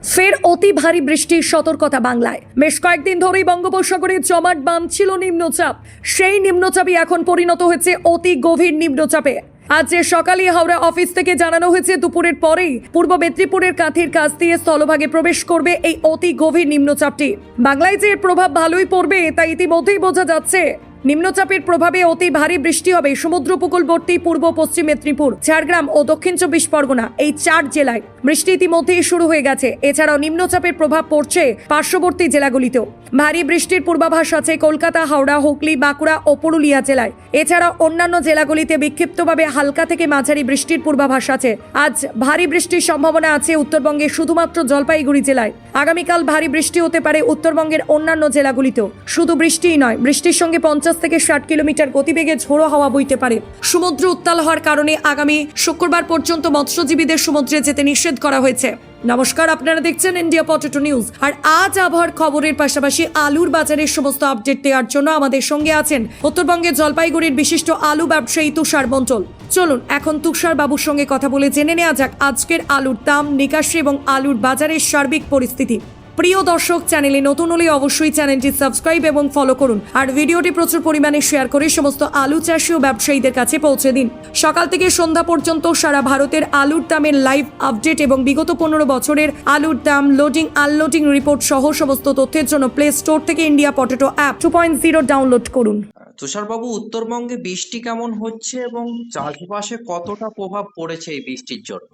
ফের অতি ভারী বৃষ্টির সতর্কতা বাংলায়। বেশ কয়েকদিন ধরেই বঙ্গোপসাগরে জমাট বাঁধছিল নিম্নচাপ। সেই নিম্নচাপই এখন পরিণত হয়েছে অতি গভীর নিম্নচাপে। আজ সকালে হাওড়া অফিস থেকে জানানো হয়েছে দুপুরের পরেই পূর্ব মেদিনীপুরের কাঁথির কাছ দিয়ে স্থলভাগে প্রবেশ করবে এই অতি গভীর নিম্নচাপটি। বাংলায় যে এর প্রভাব ভালোই পড়বে তা ইতিমধ্যেই বোঝা যাচ্ছে। নিম্নচাপের প্রভাবে অতি ভারী বৃষ্টি হবে সমুদ্র উপকূলবর্তী পূর্ব পশ্চিম মেদিনীপুর, ঝাড়গ্রাম ও দক্ষিণ চব্বিশ পরগনা এই 4 জেলায় বৃষ্টি ইতিমধ্যেই শুরু হয়ে গেছে। এছাড়াও নিম্নচাপের প্রভাব পড়ছে পার্শ্ববর্তী জেলাগুলিতেও। ভারী বৃষ্টির পূর্বাভাস আছে কলকাতা, হাওড়া, হুগলি, বাঁকুড়া ও পুরুলিয়া জেলায়। এছাড়াও অন্যান্য জেলাগুলিতে বিক্ষিপ্তভাবে হালকা থেকে মাঝারি বৃষ্টির পূর্বাভাস আছে। আজ ভারী বৃষ্টির সম্ভাবনা আছে উত্তরবঙ্গে শুধুমাত্র জলপাইগুড়ি জেলায়। আগামীকাল ভারী বৃষ্টি হতে পারে উত্তরবঙ্গের অন্যান্য জেলাগুলিতেও। শুধু বৃষ্টিই নয়, বৃষ্টির সঙ্গে 50 থেকে 60 কিলোমিটার গতিবেগে ঝোড়ো হাওয়া বইতে পারে। সমুদ্র উত্তাল হওয়ার কারণে আগামী শুক্রবার পর্যন্ত মৎস্যজীবীদের সমুদ্রে যেতে নিষেধ করা হয়েছে। নমস্কার, আপনারা দেখছেন ইন্ডিয়া পটেটো নিউজ। আর আজ আবহাওয়ার খবরের পাশাপাশি আলুর বাজারের সমস্ত আপডেট দেওয়ার জন্য আমাদের সঙ্গে আছেন উত্তরবঙ্গের জলপাইগুড়ির বিশিষ্ট আলু ব্যবসায়ী তুষার মণ্ডল। চলুন এখন তুষার বাবুর সঙ্গে কথা বলে জেনে নেওয়া যাক আজকের আলুর দাম, নিকাশি এবং আলুর বাজারের সার্বিক পরিস্থিতি। প্রিয় দর্শক, চ্যানেলে নতুন হলে অবশ্যই চ্যানেলটি সাবস্ক্রাইব এবং ফলো করুন। আর ভিডিওটি প্রচুর পরিমাণে শেয়ার করে সমস্ত আলু চাষি ও ব্যবসায়ীদের কাছে পৌঁছে দিন। সকাল থেকে সন্ধ্যা পর্যন্ত সারা ভারতের আলুর দামের লাইভ আপডেট এবং বিগত 15 বছরের আলুর দাম, লোডিং আনলোডিং রিপোর্ট সহ সমস্ত তথ্যের জন্য প্লে স্টোর থেকে ইন্ডিয়া পটেটো অ্যাপ 2.0 ডাউনলোড করুন। তুষারবাবু, উত্তরবঙ্গে বৃষ্টি কেমন হচ্ছে এবং চাষবাসে কতটা প্রভাব পড়েছে এই বৃষ্টির জন্য?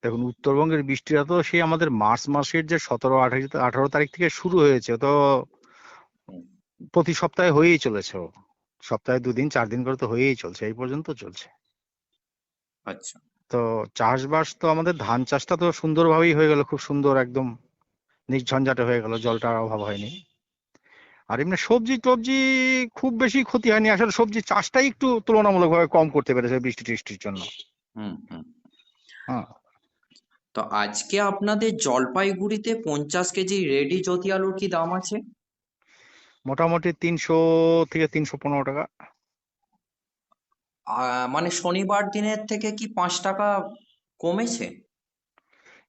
দেখুন, উত্তরবঙ্গের বৃষ্টিটা তো সেই আমাদের মার্চ মাসের যে 17-18 তারিখ থেকে শুরু হয়েছে, তো প্রতি সপ্তাহে হয়েই চলেছে। সপ্তাহে 2 দিন 4 দিন করে তো হয়েই চলছে, এই পর্যন্ত চলছে। আচ্ছা। তো চাষবাস তো আমাদের ধান চাষটা তো সুন্দরভাবেই হয়ে গেল, খুব সুন্দর, একদম নির্ঝঞ্ঝাটে হয়ে গেল, জলটার অভাব হয়নি। আর এমনি সবজি টবজি খুব বেশি ক্ষতি হয়নি, আসলে সবজি চাষটাই একটু তুলনামূলকভাবে কম করতে পেরেছে বৃষ্টি টিষ্টির জন্য। হুম হুম। হ্যাঁ, তো আজকে আপনাদের জলপাইগুড়িতে 50 কেজি রেডি জ্যোতি আলুর কি দাম আছে? মোটামুটি 300 থেকে 315 টাকা। মানে শনিবার দিনের থেকে কি 5 টাকা কমেছে?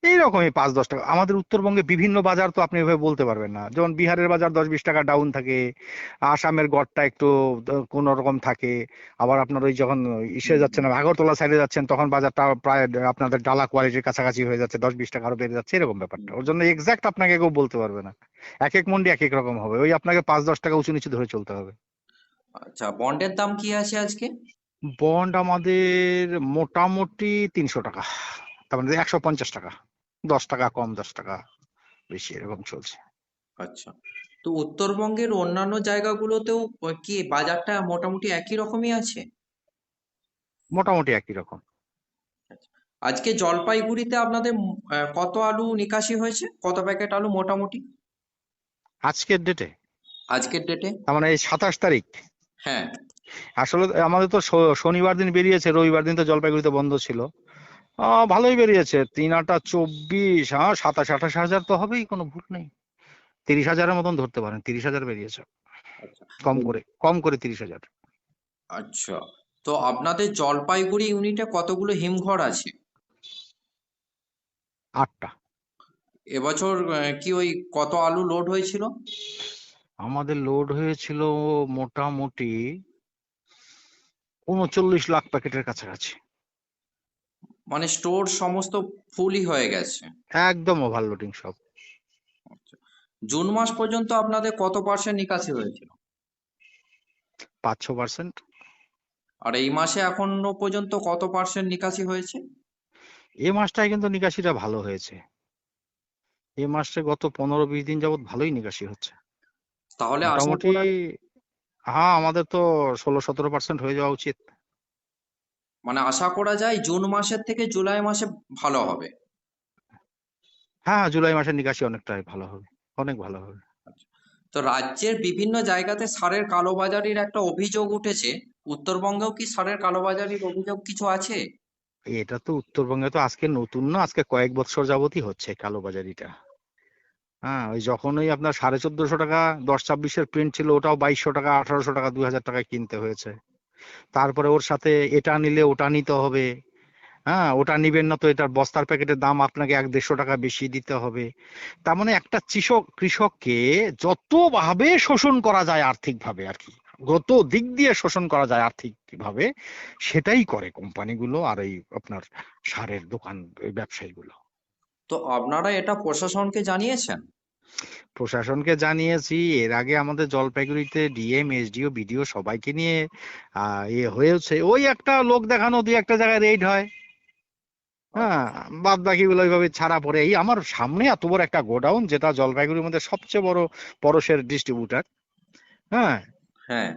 এইরকমই 5-10 টাকা। আমাদের উত্তরবঙ্গে বিভিন্ন বাজার তো আপনি এভাবে বলতে পারবেন না। যেমন বিহারের বাজার 10-20 টাকা ডাউন থাকে, আসামের গড়টা একটু কোন রকম থাকে। আবার আপনার ওই যখন ইসে যাচ্ছেন, আগরতলা সাইডে যাচ্ছেন, তখন বাজারটা প্রায় আপনাদের ডালা কোয়ালিটির কাছাকাছি হয়ে যাচ্ছে, 10-20 টাকা আরো বেড়ে যাচ্ছে, এরকম ব্যাপারটা। ওর জন্য এক্সাক্ট আপনাকে কেউ বলতে পারবে না। এক এক মন্ডি এক এক রকম হবে, ওই আপনাকে 5-10 টাকা উঁচু নিচু ধরে চলতে হবে। আচ্ছা, বন্ডের দাম কি আছে আজকে? বন্ড আমাদের মোটামুটি 300 টাকা, তার মানে 150 টাকা, 10 টাকা কম 10 টাকা বেশি এরকম চলছে। আচ্ছা। তো উত্তরবঙ্গের অন্যান্য জায়গাগুলোতেও কি বাজারটা মোটামুটি একই রকমই আছে? মোটামুটি একই রকম। আজকে জলপাইগুড়িতে আপনাদের কত আলু নিকাশি হয়েছে? কত প্যাকেট আলু মোটামুটি আজকের ডেটে, আজকের ডেটে? তার মানে এই 27 তারিখ। হ্যাঁ। আসলে আমাদের তো শনিবার দিন বেরিয়েছে, রবিবার দিন তো জলপাইগুড়িতে বন্ধ ছিল। ভালোই বেরিয়েছে, 3-8-24, 27-28 হাজার তো হবেই, কোনো ভুল নেই। 30,000-এর মতন ধরতে পারেন, 30,000 বেরিয়েছে। আচ্ছা। কম করে 30,000। আচ্ছা, তো আপনাদের জলপাইগুড়ি ইউনিটে কতগুলো হিমঘর আছে? 8টা। এবছর কি ওই কত আলু লোড হয়েছিল? আমাদের লোড হয়েছিল মোটামুটি 39 লাখ প্যাকেটের কাছাকাছি। মানে স্টোর সমস্ত ফুলই হয়ে গেছে? একদম ওভারলোডিং সব। আচ্ছা। জুন মাস পর্যন্ত আপনাদের কত পার্সেন্ট নিকাশি হয়েছিল? 5-6%। আর এই মাসে এখনো পর্যন্ত কত পার্সেন্ট নিকাশি হয়েছে? এই মাসটায় কিন্তু নিকাশিটা ভালো হয়েছে। এই মাসে গত 15-20 দিন যাবত ভালোই নিকাশি হচ্ছে তাহলে আশা মোটামুটি। করা, হ্যাঁ, আমাদের তো 16-17% হয়ে যাওয়া উচিত। মানে আশা করা যায় জুন মাসের থেকে জুলাই মাসে ভালো হবে। হ্যাঁ, জুলাই মাসের নিকাশি অনেকটাই ভালো হবে, অনেক ভালো হবে। তো রাজ্যের বিভিন্ন জায়গাতে সারের কালোবাজারির একটা অভিযোগ উঠেছে, উত্তরবঙ্গেও কি সারের কালোবাজারির অভিযোগ কিছু আছে? এটা তো উত্তরবঙ্গে তো আজকে নতুন না, আজকে কয়েক বছর যাবতই হচ্ছে কালোবাজারিটা। হ্যাঁ, ওই যখন ওই আপনার 1450 টাকা 10-26-এর প্রিন্ট ছিল, ওটাও 2200 টাকা 1800 টাকা 2000 টাকায় কিনতে হয়েছে। তারপরে ওর সাথে এটা নিলে ওটা নিতে হবে, হ্যাঁ, ওটা নিবেন না তো এটার বস্তার প্যাকেটের দাম আপনাকে 100-150 টাকা বেশি দিতে হবে। তার মানে একটা কৃষককে যতভাবে শোষণ করা যায় আর্থিক ভাবে আর কি, যত দিক দিয়ে শোষণ করা যায় আর্থিক ভাবে, সেটাই করে কোম্পানিগুলো আর এই আপনার সারের দোকান এই ব্যবসায়ীগুলো। তো আপনারা এটা প্রশাসনকে জানিয়েছেন? প্রশাসনকে জানিয়েছি, এর আগে আমাদের জলপাইগুড়িতে ডিএম, এসডিও, বিডিও সবাইকে নিয়ে হয়েছে, ওই একটা লোক দেখানো, দুই একটা জায়গায় রেড হয়। হ্যাঁ, বাদ বাকি গুলো ওইভাবে ছাড়া পড়ে। এই আমার সামনে এত বড় একটা গোডাউন, যেটা জলপাইগুড়ির মধ্যে সবচেয়ে বড় পরশের ডিস্ট্রিবিউটার। হ্যাঁ, হ্যাঁ।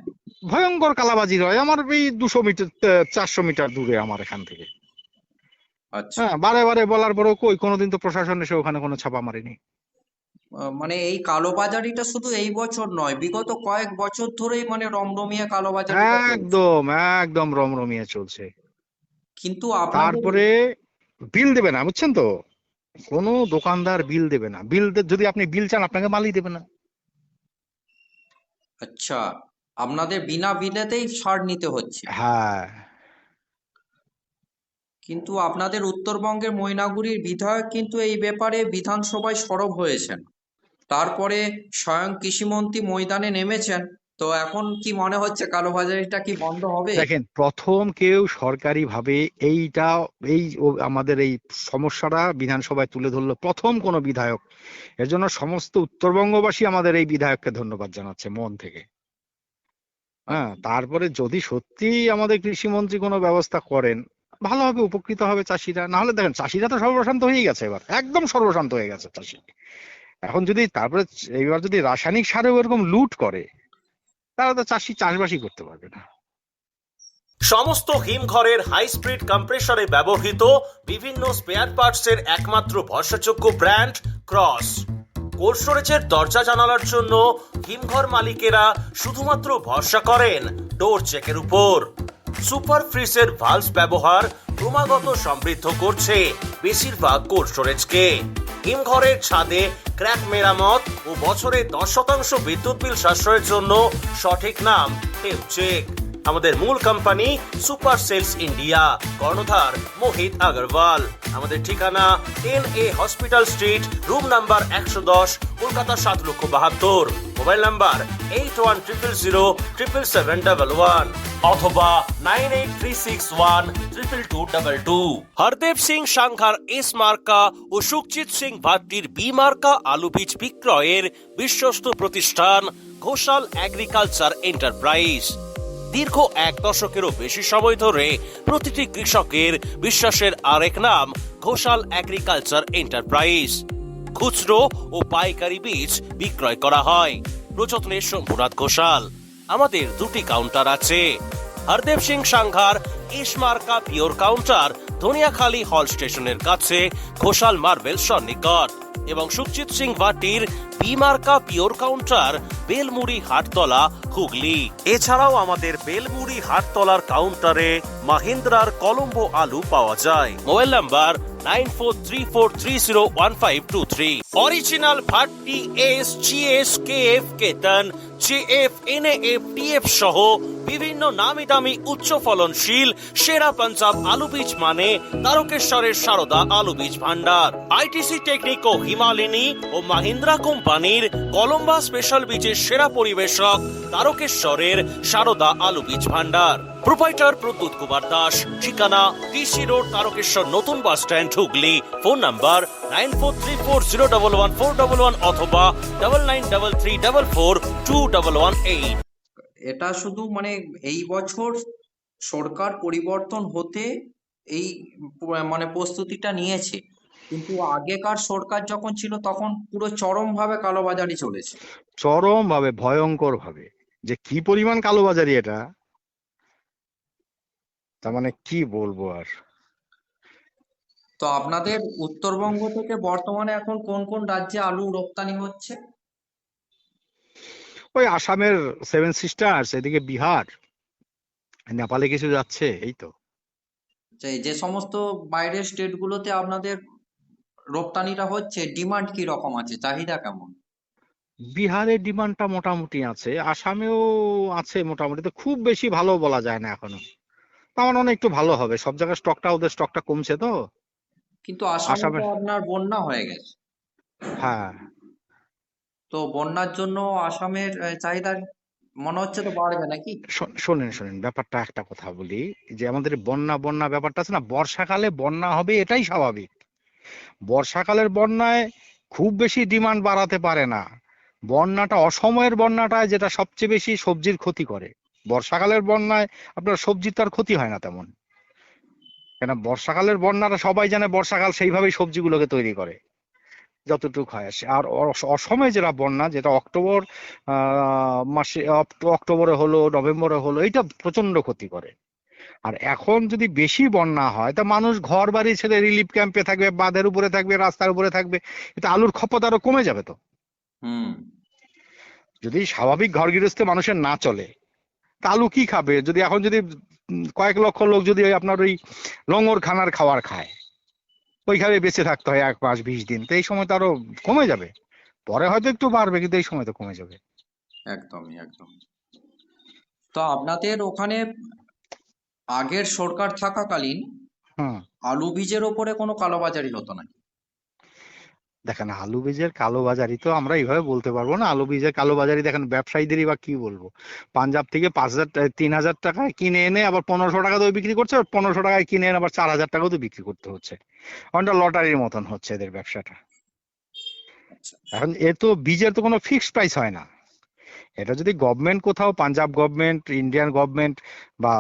ভয়ঙ্কর কালাবাজি হয় আমার এই 200 মিটার 400 মিটার দূরে আমার এখান থেকে। আচ্ছা। হ্যাঁ, বারে বারে বলার পরেও কই কোনোদিন তো প্রশাসন এসে ওখানে কোনো ছাপা মারেনি। মানে এই কালোবাজারিটা শুধু এই বছর নয়, বিগত কয়েক বছর ধরেই মানে রমরমিয়ে কালোবাজারিটা চলছে। একদম একদম রমরমিয়ে চলছে। কিন্তু আপনাদের তারপরে বিল দেবে না, বুঝছেন তো, কোনো দোকানদার বিল দেবে না। যদি আপনি বিল চান আপনাকে মালই দেবে না। আচ্ছা, আপনাদের বিনা বিলেতেই সার নিতে হচ্ছে। হ্যাঁ, কিন্তু আপনাদের উত্তরবঙ্গের ময়নাগুড়ির বিধায়ক কিন্তু এই ব্যাপারে বিধানসভায় সরব হয়েছেন। তারপরে স্বয়ং কৃষিমন্ত্রী ময়দানে নেমেছেন। তো এখন কি মনে হচ্ছে কালোবাজারিটা কি বন্ধ হবে? দেখেন, প্রথম কেউ সরকারি ভাবে এইটা আমাদের এই সমস্যাটা বিধানসভায় তুলে ধরলো প্রথম কোন বিধায়ক। এর জন্য সমস্ত উত্তরবঙ্গবাসী আমাদের এই বিধায়ককে ধন্যবাদ জানাচ্ছে মন থেকে। হ্যাঁ, আচ্ছা। তারপরে যদি সত্যি আমাদের কৃষিমন্ত্রী কোনো ব্যবস্থা করেন, ভালো হবে, উপকৃত হবে চাষিরা। না হলে দেখেন, চাষিরা তো সর্বশান্ত হয়ে গেছে, এবার একদম সর্বশান্ত হয়ে গেছে চাষি। এখন যদি তারপরে এইবার যদি রাসায়নিক সারেও এরকম লুট করে, তাহলে তো চাষি চাষবাসই করতে পারবে না। সমস্ত হিমঘরের হাই স্পিড কম্প্রেসরে ব্যবহৃত বিভিন্ন স্পেয়ার পার্টসের একমাত্র ভরসাযোগ্য ব্র্যান্ড ক্রস। কোল্ড স্টোরেজের দরজা জানালার জন্য হিমঘর মালিকেরা শুধুমাত্র ভরসা করেন ডোর চেকের উপর। সুপার ফ্রিজের ভালভ ব্যবহার ক্রমাগত সমৃদ্ধ করছে বেশিরভাগ কোল্ড স্টোরেজকে। হিমঘরের ছাদে ক্র্যাক মেরামত ও বছরে 10% বিদ্যুৎ বিল সাশ্রয়ের জন্য সঠিক নাম টেমচেক। আমাদের মূল কোম্পানি সুপার সেলস ইন্ডিয়া, কর্ণধার মোহিত আগরওয়াল। আমাদের ঠিকানা 10A hospital street, room number 110, Kolkata 7,72,072। Mobile number 8100077711 অথবা 9836122222। হরদেব সিং সাংঘার এস মার্কা ও সুখজিৎ সিং ভাট্টির বি মার্কা আলু বীজ বিক্রয়ের বিশ্বস্ত প্রতিষ্ঠান ঘোষাল এগ্রিকালচার এন্টারপ্রাইজ। দীর্ঘ 1 দশকেরও বেশি সময় ধরে প্রতিটি কৃষকের বিশ্বাসের আরেক নাম ঘোষাল এগ্রিকালচার এন্টারপ্রাইজ। খুচরো ও পাইকারি বীজ বিক্রয় করা হয়। প্রযত্নে শম্ভুনাথ ঘোষাল। আমাদের 2টি কাউন্টার আছে। হরদেব সিং সাংঘার এস মার্কা পিওর কাউন্টার ধনিয়াখালী হল স্টেশনের কাছে ঘোষাল মার্বেল সন্নিকট, এবং সুখজিৎ সিং ভাটির বি মার্কা পিওর কাউন্টার বেলমুড়ি হাটতলা, হুগলি। এছাড়াও আমাদের বেলমুড়ি হাটতলার কাউন্টারে মাহিন্দ্রার কলম্বো আলু পাওয়া যায়। Mobile number 9434301523। Original Bhatti S, GS, KF, কেতন, জেএফ, এনএএফ, টিএফ সহ বিভিন্ন নামি দামি উচ্চ ফলনশীল সেরা পাঞ্জাব আলু বীজ মানে তারকেশ্বরের সারদা আলু বীজ ভান্ডার। আইটিসি টেকনিক ও হিমালিনী ও মাহিন্দ্রা কোম্পানির কলম্বা স্পেশাল বীজের সেরা পরিবেশক তারকেশ্বরের সারদা আলু বীজ ভান্ডার। প্রোপাইটার প্রদ্যুৎ কুমার দাস। ঠিকানা ডিসি রোড, তারকেশ্বর নতুন bus stand, Hooghly. Phone number 9434011411 অথবা 9933442118। এটা শুধু মানে এই বছর সরকার পরিবর্তন হতে এই মানে প্রস্তুতিটা নিয়েছে, কিন্তু আগেকার সরকার যখন ছিল তখন পুরো চরমভাবে কালোবাজারি চলেছে। চরম ভাবে, ভয়ঙ্কর ভাবে, যে কি পরিমাণ কালোবাজারি এটা, তার মানে কি বলবো আর। তো আপনাদের উত্তরবঙ্গ থেকে বর্তমানে এখন কোন কোন রাজ্যে আলু রপ্তানি হচ্ছে? ওই আসামের 7 সিস্টার্স, এদিকে বিহার, নেপালে কিছু যাচ্ছে, এই তো। যে সমস্ত বাইরের স্টেট গুলোতে আপনাদের রপ্তানিটা হচ্ছে, ডিমান্ড কি রকম আছে, চাহিদা কেমন? বিহারের ডিমান্ডটা মোটামুটি আছে, আসামেও আছে মোটামুটি, তো খুব বেশি ভালো বলা যায় না এখনো, আমার মনে হয় একটু ভালো হবে, সব জায়গায় ওদের স্টকটা কমছে তো। কিন্তু আসামে আসামে, তো আপনার বন্যা হয়ে গেছে, হ্যাঁ। তো বন্যার জন্য আসামের চাহিদা মনে হচ্ছে তো বাড়বে নাকি? শোনেন ব্যাপারটা একটা কথা বলি, যে আমাদের বন্যা ব্যাপারটা আছে না, বর্ষাকালে বন্যা হবে এটাই স্বাভাবিক। বর্ষাকালের বন্যায় খুব বেশি ডিমান্ড বাড়াতে পারে না। বন্যাটা অসময়ের বন্যাটায় যেটা সবচেয়ে বেশি সবজির ক্ষতি করে। বর্ষাকালের বন্যায় আপনার সবজির তো আর ক্ষতি হয় না তেমন, কেন বর্ষাকালের বন্যাটা সবাই জানে, বর্ষাকাল সেইভাবেই সবজিগুলোকে তৈরি করে যতটুকু হয়। আর অসময়ে যেটা বন্যা, যেটা অক্টোবর মাসে, অক্টোবরে হলো, নভেম্বরে হলো, এটা প্রচন্ড ক্ষতি করে। আর এখন যদি বেশি বন্যা হয় তা মানুষ ঘর বাড়ি ছেড়ে রিলিফ ক্যাম্পে থাকবে, বাঁধের উপরে থাকবে, রাস্তার উপরে থাকবে, এটা আলুর খপত আরো কমে যাবে তো। হুম। যদি স্বাভাবিক ঘর গৃহস্থে মানুষের না চলে, তা আলু কি খাবে? যদি এখন যদি কয়েক লক্ষ লোক যদি ওই আপনার ওই লঙ্গর খানার খাবার খায়, ওইখানে বেঁচে থাকতে হয় 1 মাস 20 দিন, তো এই সময় তো আরো কমে যাবে। পরে হয়তো একটু বাড়বে, কিন্তু এই সময় তো কমে যাবে। একদমই একদম। তো আপনাদের ওখানে আগের সরকার থাকাকালীন হুম। আলু বীজের ওপরে কোনো কালোবাজারি হতো নাকি? দেখেন, আলু বীজের কালোবাজারি তো আমরা এইভাবে বলতে পারবো না। আলু বীজের কালোবাজারি দেখেন ব্যবসায়ীদেরই বা কি বলবো। পাঞ্জাব থেকে 3,000 টাকায় কিনে এনে আবার 1500 টাকা দিয়ে বিক্রি করছে, আর 1500 টাকায় কিনে এনে আবার 4,000 টাকাও তো বিক্রি করতে হচ্ছে। অনেকটা লটারির মতন হচ্ছে এদের ব্যবসাটা। আচ্ছা। এখন এ তো বীজের তো কোনো ফিক্সড প্রাইস হয় না। এটা যদি গভর্নমেন্ট কোথাও, পাঞ্জাব গভর্নমেন্ট, ইন্ডিয়ান গভর্নমেন্ট বা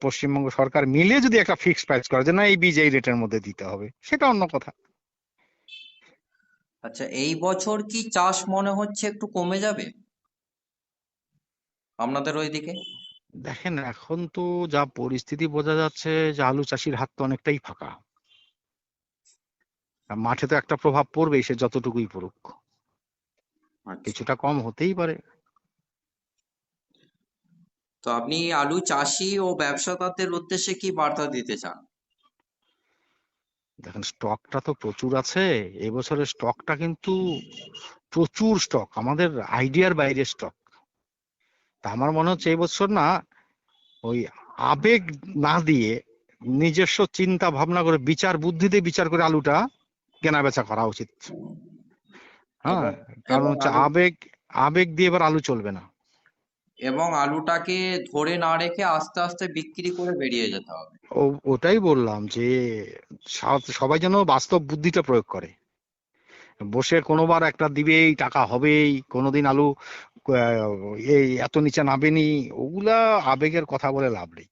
পশ্চিমবঙ্গ সরকার মিলে যদি একটা ফিক্সড প্রাইস করে যে না এই বীজ এই রেটের মধ্যে দিতে হবে, সেটা অন্য কথা। আচ্ছা, এই বছর কি চাষ মনে হচ্ছে একটু কমে যাবে আপনাদের ওইদিকে? দেখেন, এখন তো যা পরিস্থিতি বোঝা যাচ্ছে যে আলু চাষির হাত তো অনেকটাই ফাঁকা। আর মাঠে তো একটা প্রভাব পড়বেই, সে যতটুকুই পড়ুক, আচ্ছা, কিছুটা কম হতেই পারে। তো আপনি আলু চাষি ও ব্যবসাদারদের উদ্দেশ্যে কি বার্তা দিতে চান? দেখেন, স্টকটা তো প্রচুর আছে, এবছরের স্টকটা কিন্তু প্রচুর স্টক, আমাদের আইডিয়ার বাইরে স্টক। তা আমার মনে হচ্ছে এই বছর না, ওই আবেগ না দিয়ে নিজস্ব চিন্তা ভাবনা করে বিচার বুদ্ধিতে বিচার করে আলুটা কেনা বেচা করা উচিত। হ্যাঁ, এবং কারণ এবং হচ্ছে আলু আবেগ আবেগ দিয়ে এবার আলু চলবে না। এবং আলুটাকে ধরে না রেখে আস্তে আস্তে বিক্রি করে বেরিয়ে যেতে হবে। ওটাই বললাম যে সবাই যেন বাস্তব বুদ্ধিটা প্রয়োগ করে। বসে কোনোবার একটা দিবেই, টাকা হবেই, কোনোদিন আলু এই এত নিচে নামেনি, ওগুলা আবেগের কথা বলে লাভ নেই।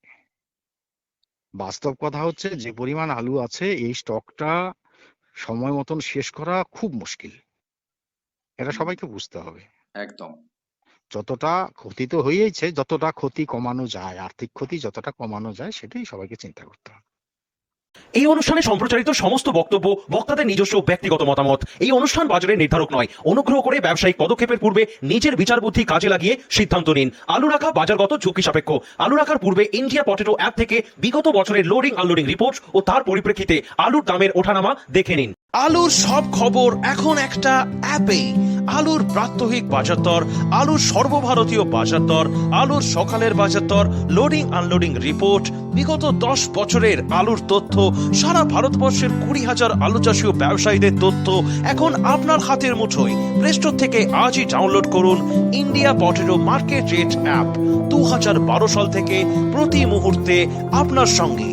বাস্তব কথা হচ্ছে যে পরিমাণ আলু আছে, এই স্টকটা সময় মতন শেষ করা খুব মুশকিল। এটা হুম, সবাইকে বুঝতে হবে। একদম। যতটা ক্ষতি তো হয়েইছে, যতটা ক্ষতি কমানো যায়, আর্থিক ক্ষতি যতটা কমানো যায়, সেটাই সবাইকে চিন্তা করতে হবে। এই অনুষ্ঠানে সম্প্রচারিত সমস্ত বক্তব্য বক্তাদের নিজস্ব ব্যক্তিগত মতামত। এই অনুষ্ঠান বাজারের নির্ধারক নয়। অনুগ্রহ করে ব্যবসায়িক পদক্ষেপের পূর্বে নিজের বিচার বুদ্ধি কাজে লাগিয়ে সিদ্ধান্ত নিন। আলু রাখা বাজারগত ঝুঁকি সাপেক্ষ। আলু রাখার পূর্বে ইন্ডিয়া পটেটো অ্যাপ থেকে বিগত বছরের লোডিং আনলোডিং রিপোর্ট ও তার পরিপ্রেক্ষিতে আলুর দামের ওঠানামা দেখে নিন। আলুর সব খবর এখন একটা অ্যাপেই। আলুর প্রাত্যহিক বাজার দর, আলুর সর্বভারতীয় বাজার দর, আলুর সকালের বাজার দর, লোডিং আনলোডিং রিপোর্ট, বিগত 10 বছরের আলুর তথ্য, সারা ভারতবর্ষের 20,000 আলু চাষী ও ব্যবসায়ীদের তথ্য এখন আপনার হাতের মুঠোয়। প্লে স্টোর থেকে আজই ডাউনলোড করুন India potato market rate app. 2012 সাল থেকে প্রতি মুহূর্তে আপনার সঙ্গে।